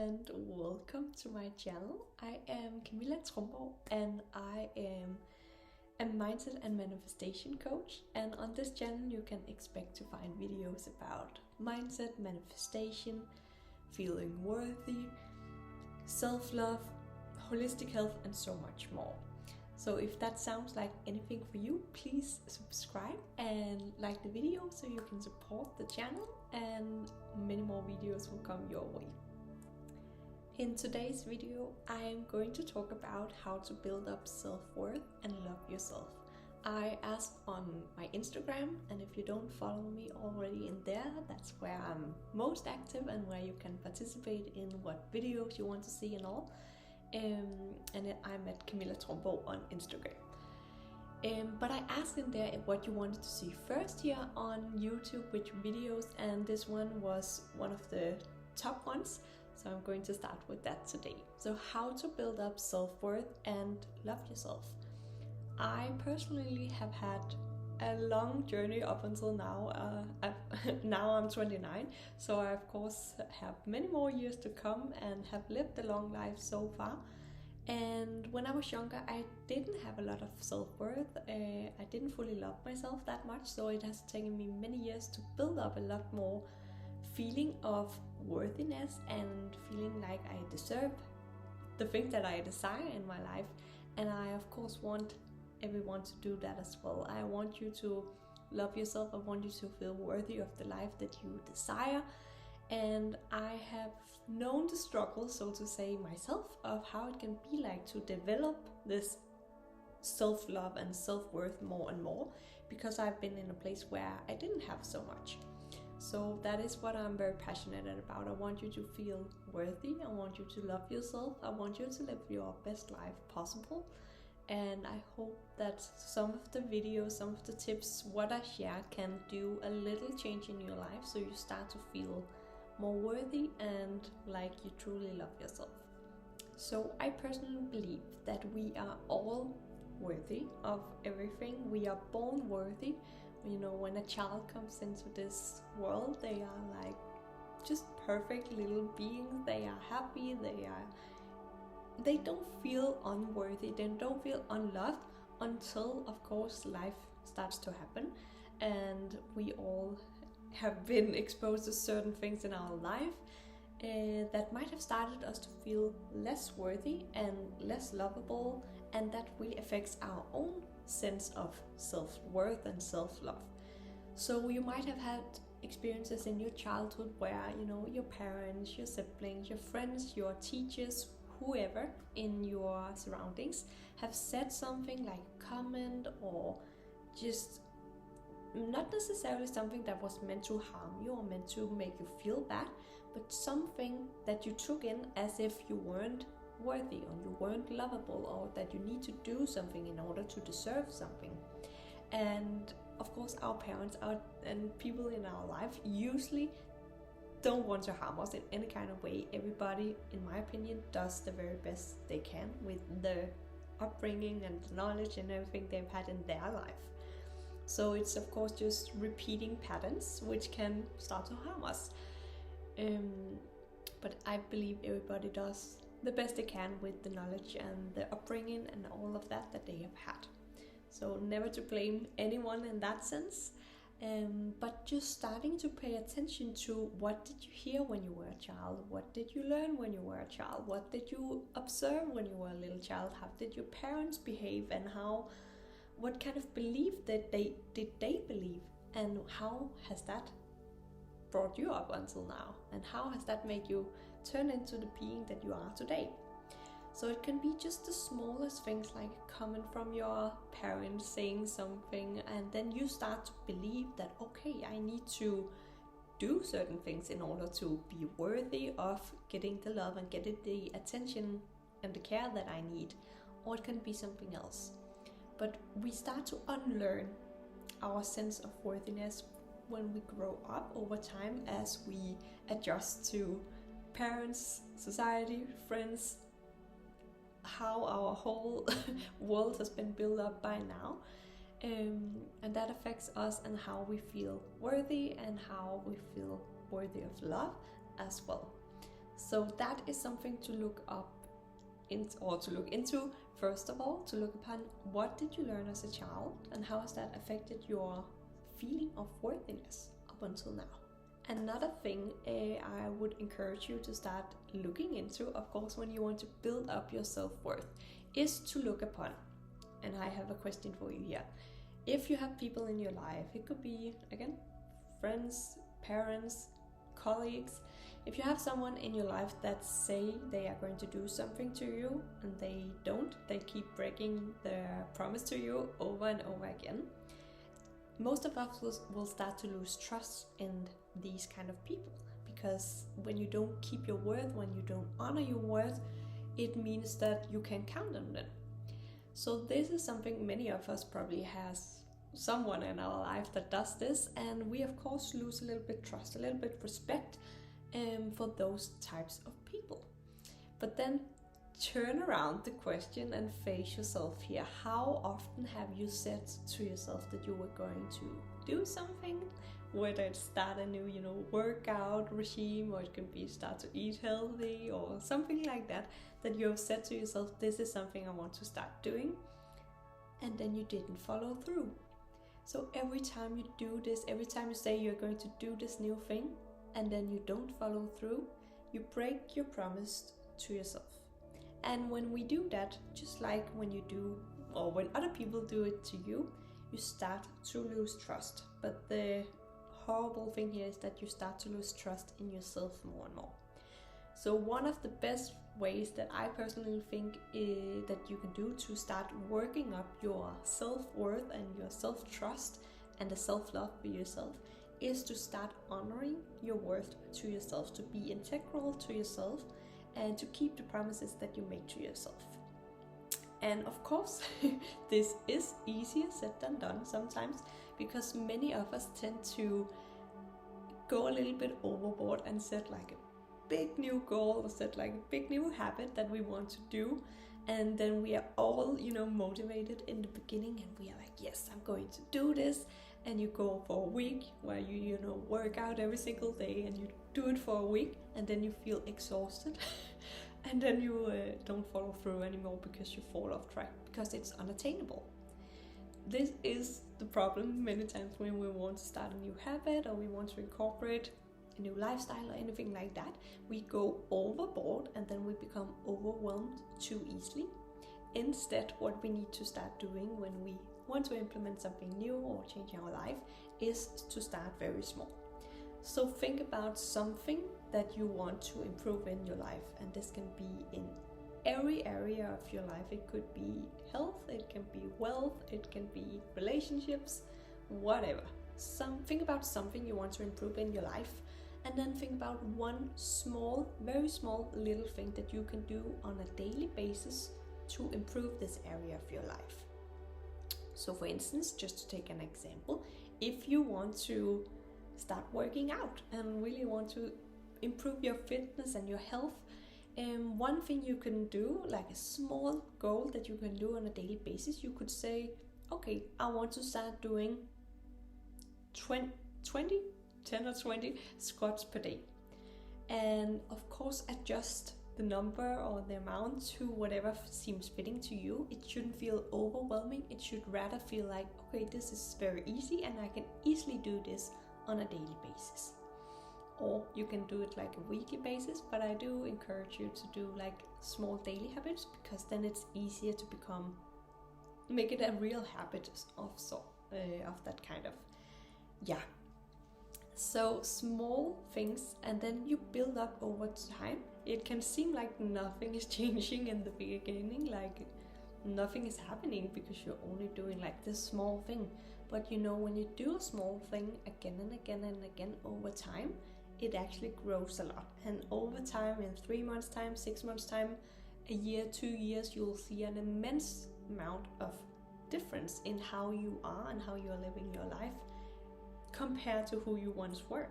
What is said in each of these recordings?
and welcome to my channel. I am Camilla Trumborg and I am a mindset and manifestation coach, and on this channel you can expect to find videos about mindset, manifestation, feeling worthy, self-love, holistic health and so much more. So if that sounds like anything for you, please subscribe and like the video so you can support the channel, and many more videos will come your way. In today's video, I am going to talk about how to build up self-worth and love yourself. I asked on my Instagram, and if you don't follow me already in there, that's where I'm most active and where you can participate in what videos you want to see and all. And I'm at Camilla Trumborg on Instagram. But I asked in there what you wanted to see first here on YouTube, which videos, and this one was one of the top ones. So I'm going to start with that today. So how to build up self-worth and love yourself. I personally have had a long journey up until now. Now I'm 29, so I of course have many more years to come and have lived a long life so far. And when I was younger, I didn't have a lot of self-worth. I didn't fully love myself that much, so it has taken me many years to build up a lot more feeling of worthiness and feeling like I deserve the things that I desire in my life. And I of course want everyone to do that as well. I want you to love yourself. I want you to feel worthy of the life that you desire. And I have known the struggle, so to say, myself, of how it can be like to develop this self-love and self-worth more and more, because I've been in a place where I didn't have so much. So that is what I'm very passionate about. I want you to feel worthy. I want you to love yourself. I want you to live your best life possible. And I hope that some of the videos, some of the tips, what I share can do a little change in your life, so you start to feel more worthy and like you truly love yourself. So I personally believe that we are all worthy of everything. We are born worthy. You know, when a child comes into this world, they are like just perfect little beings. They are happy. They don't feel unworthy. They don't feel unloved until, of course, life starts to happen, and we all have been exposed to certain things in our life that might have started us to feel less worthy and less lovable, and that really affects our own sense of self-worth and self-love. So you might have had experiences in your childhood where, you know, your parents, your siblings, your friends, your teachers, whoever in your surroundings have said something like comment, or just not necessarily something that was meant to harm you or meant to make you feel bad, but something that you took in as if you weren't worthy or you weren't lovable, or that you need to do something in order to deserve something. And of course our parents and people in our life usually don't want to harm us in any kind of way. Everybody, in my opinion, does the very best they can with the upbringing and the knowledge and everything they've had in their life. So it's of course just repeating patterns which can start to harm us. But I believe everybody does the best they can with the knowledge and the upbringing and all of that they have had. So never to blame anyone in that sense. But just starting to pay attention to what did you hear when you were a child? What did you learn when you were a child? What did you observe when you were a little child? How did your parents behave, and what kind of belief did they believe, and how has that brought you up until now, and how has that made you turn into the being that you are today? So it can be just the smallest things, like a comment from your parents saying something, and then you start to believe that, okay, I need to do certain things in order to be worthy of getting the love and getting the attention and the care that I need. Or it can be something else. But we start to unlearn our sense of worthiness when we grow up over time, as we adjust to parents, society, friends, how our whole world has been built up by now. And that affects us and how we feel worthy and how we feel worthy of love as well. So that is something to look up or to look into. First of all, to look upon what did you learn as a child and how has that affected your feeling of worthiness up until now. Another thing I would encourage you to start looking into, of course, when you want to build up your self-worth, is to look upon, and I have a question for you here. If you have people in your life, it could be, again, friends, parents, colleagues. If you have someone in your life that say they are going to do something to you and they don't, they keep breaking their promise to you over and over again, most of us will start to lose trust in these kind of people, because when you don't keep your word, when you don't honor your word, it means that you can count on them. So this is something many of us probably has someone in our life that does this, and we of course lose a little bit trust, a little bit respect for those types of people. But then turn around the question and face yourself here. How often have you said to yourself that you were going to do something? Whether it's start a new, workout regime, or it can be start to eat healthy or something like that, that you have said to yourself, this is something I want to start doing, and then you didn't follow through. So every time you do this, every time you say you're going to do this new thing, and then you don't follow through, you break your promise to yourself. And when we do that, just like when you do, or when other people do it to you, you start to lose trust. But the horrible thing here is that you start to lose trust in yourself more and more. So one of the best ways that I personally think that you can do to start working up your self-worth and your self-trust and the self-love for yourself is to start honoring your worth to yourself, to be integral to yourself, and to keep the promises that you make to yourself. And of course, this is easier said than done sometimes, because many of us tend to go a little bit overboard and set like a big new goal, or set like a big new habit that we want to do, and then we are all motivated in the beginning, and we are like, yes, I'm going to do this. And you go for a week where you work out every single day, and you do it for a week, and then you feel exhausted and then you don't follow through anymore because you fall off track, because it's unattainable. This is the problem many times when we want to start a new habit, or we want to incorporate a new lifestyle or anything like that. We go overboard and then we become overwhelmed too easily. Instead, what we need to start doing when we want to implement something new or change our life is to start very small. So think about something that you want to improve in your life, and this can be in every area of your life. It could be health, it can be wealth, it can be relationships, whatever. Think about something you want to improve in your life, and then think about one small, very small little thing that you can do on a daily basis to improve this area of your life. So for instance, just to take an example, if you want to start working out and really want to improve your fitness and your health, one thing you can do, like a small goal that you can do on a daily basis, you could say, okay, I want to start doing 10 or 20 squats per day. And of course, adjust the number or the amount to whatever seems fitting to you. It shouldn't feel overwhelming. It should rather feel like, okay, this is very easy and I can easily do this on a daily basis. Or you can do it like a weekly basis, but I do encourage you to do like small daily habits, because then it's easier to make it a real habit of that kind of, So small things, and then you build up over time. It can seem like nothing is changing in the beginning, like nothing is happening because you're only doing like this small thing. But when you do a small thing again and again and again over time, it actually grows a lot. And over time, in 3 months time, 6 months time, a year, 2 years, you'll see an immense amount of difference in how you are and how you are living your life compared to who you once were,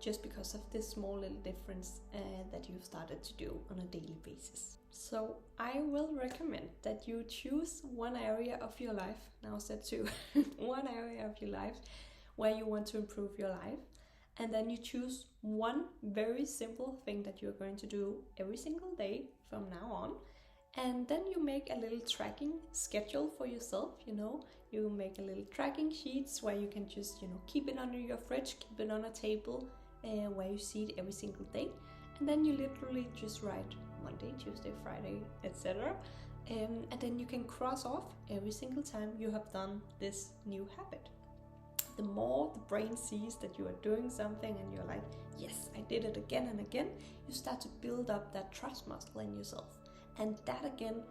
just because of this small little difference that you've started to do on a daily basis. So I will recommend that you choose one area of your life, now said two, one area of your life where you want to improve your life, And then you choose one very simple thing that you're going to do every single day from now on. And then you make a little tracking schedule for yourself, you make a little tracking sheets where you can just, keep it under your fridge, keep it on a table where you see it every single day. And then you literally just write Monday, Tuesday, Friday, etc. And then you can cross off every single time you have done this new habit. The more the brain sees that you are doing something and you're like, yes, I did it again and again, you start to build up that trust muscle in yourself. And that again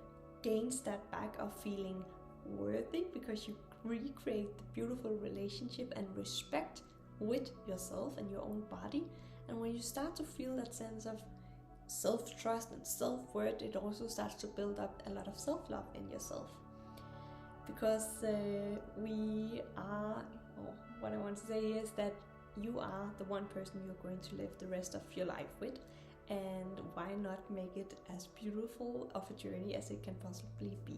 gains that back of feeling worthy, because you recreate the beautiful relationship and respect with yourself and your own body. And when you start to feel that sense of self-trust and self-worth, it also starts to build up a lot of self-love in yourself. Because what I want to say is that you are the one person you're going to live the rest of your life with. And why not make it as beautiful of a journey as it can possibly be?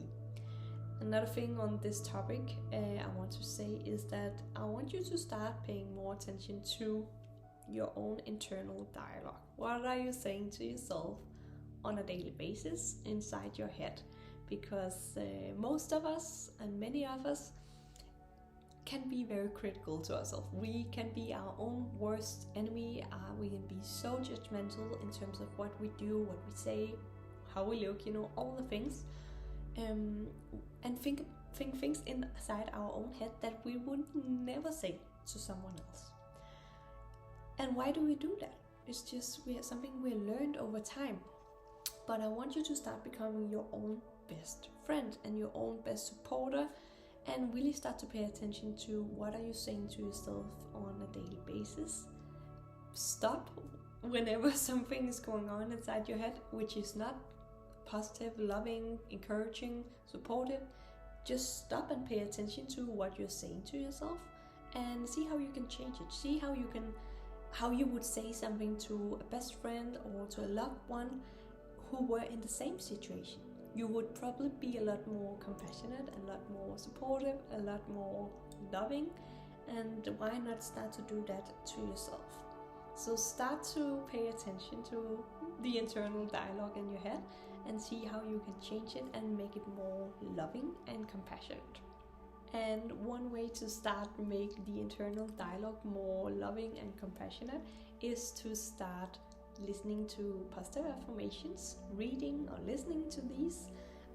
Another thing on this topic I want to say is that I want you to start paying more attention to your own internal dialogue. What are you saying to yourself on a daily basis inside your head? Because most of us and many of us can be very critical to ourselves. We can be our own worst enemy. We can be so judgmental in terms of what we do, what we say, how we look, all the things. And think things inside our own head that we would never say to someone else. And why do we do that? It's just something we learned over time. But I want you to start becoming your own best friend and your own best supporter, and really start to pay attention to what are you saying to yourself on a daily basis. Stop whenever something is going on inside your head which is not positive, loving, encouraging, supportive. Just stop and pay attention to what you're saying to yourself and see how you can change it. See how you would say something to a best friend or to a loved one who were in the same situation. You would probably be a lot more compassionate, a lot more supportive, a lot more loving. And why not start to do that to yourself? So start to pay attention to the internal dialogue in your head and see how you can change it and make it more loving and compassionate. And one way to start make the internal dialogue more loving and compassionate is to start listening to positive affirmations, reading or listening to these.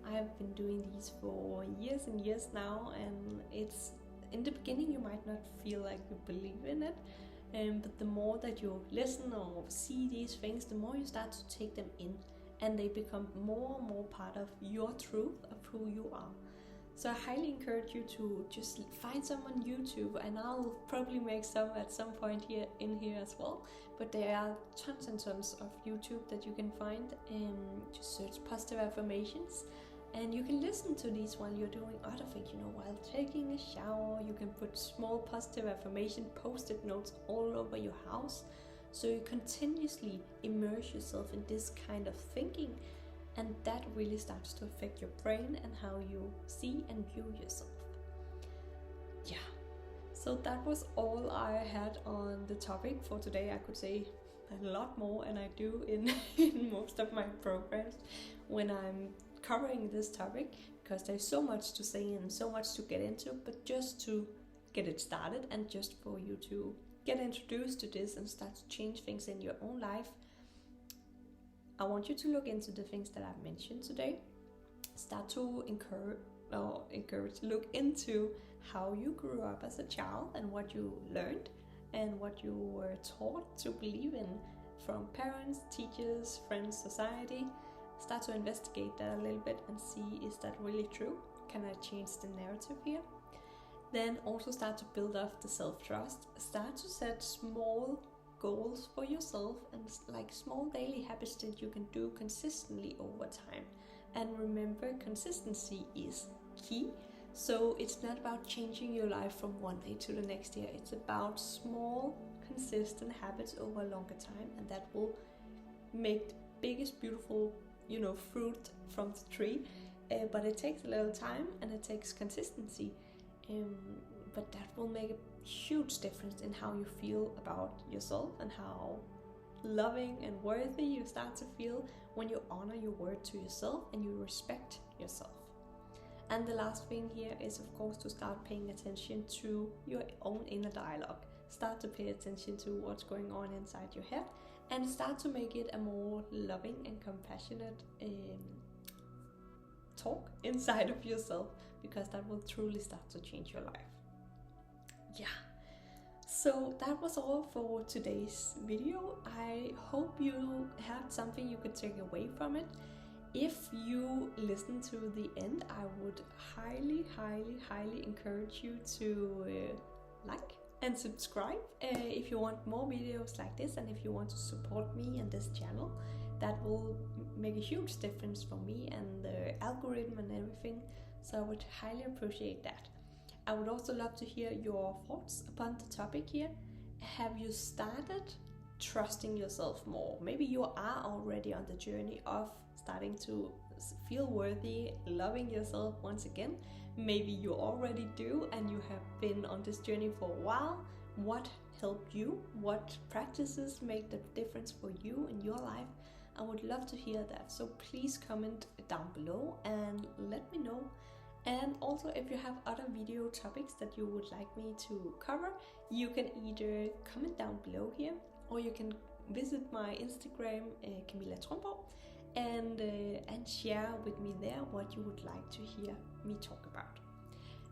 I've been doing these for years and years now, and it's in the beginning you might not feel like you believe in it, but the more that you listen or see these things, the more you start to take them in, and they become more and more part of your truth of who you are. So I highly encourage you to just find some on YouTube, and I'll probably make some at some point here as well. But there are tons and tons of YouTube that you can find, and just search positive affirmations. And you can listen to these while you're doing other things, while taking a shower. You can put small positive affirmation post-it notes all over your house. So you continuously immerse yourself in this kind of thinking. And that really starts to affect your brain and how you see and view yourself. Yeah, so that was all I had on the topic for today. I could say a lot more, and I do in most of my programs when I'm covering this topic, because there's so much to say and so much to get into. But just to get it started and just for you to get introduced to this and start to change things in your own life, I want you to look into the things that I've mentioned today. Start to look into how you grew up as a child and what you learned and what you were taught to believe in from parents, teachers, friends, society. Start to investigate that a little bit and see, is that really true? Can I change the narrative here? Then also start to build up the self-trust. Start to set small goals for yourself and like small daily habits that you can do consistently over time. And remember, consistency is key. So it's not about changing your life from one day to the next year. It's about small, consistent habits over a longer time, and that will make the biggest, beautiful, fruit from the tree. But it takes a little time and it takes consistency. But that will make a huge difference in how you feel about yourself and how loving and worthy you start to feel when you honor your word to yourself and you respect yourself. And the last thing here is, of course, to start paying attention to your own inner dialogue. Start to pay attention to what's going on inside your head and start to make it a more loving and compassionate talk inside of yourself, because that will truly start to change your life. Yeah. So that was all for today's video. I hope you had something you could take away from it. If you listen to the end, I would highly encourage you to like and subscribe if you want more videos like this, and if you want to support me and this channel. That will make a huge difference for me and the algorithm and everything, so I would highly appreciate that. I would also love to hear your thoughts upon the topic here. Have you started trusting yourself more? Maybe you are already on the journey of starting to feel worthy, loving yourself once again. Maybe you already do and you have been on this journey for a while. What helped you? What practices make the difference for you in your life? I would love to hear that, so please comment down below and let me know. And also, if you have other video topics that you would like me to cover, you can either comment down below here, or you can visit my Instagram, Camilla Tromborg, and share with me there what you would like to hear me talk about.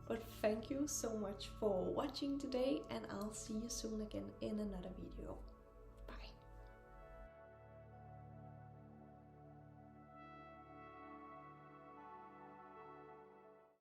But thank you so much for watching today, and I'll see you soon again in another video.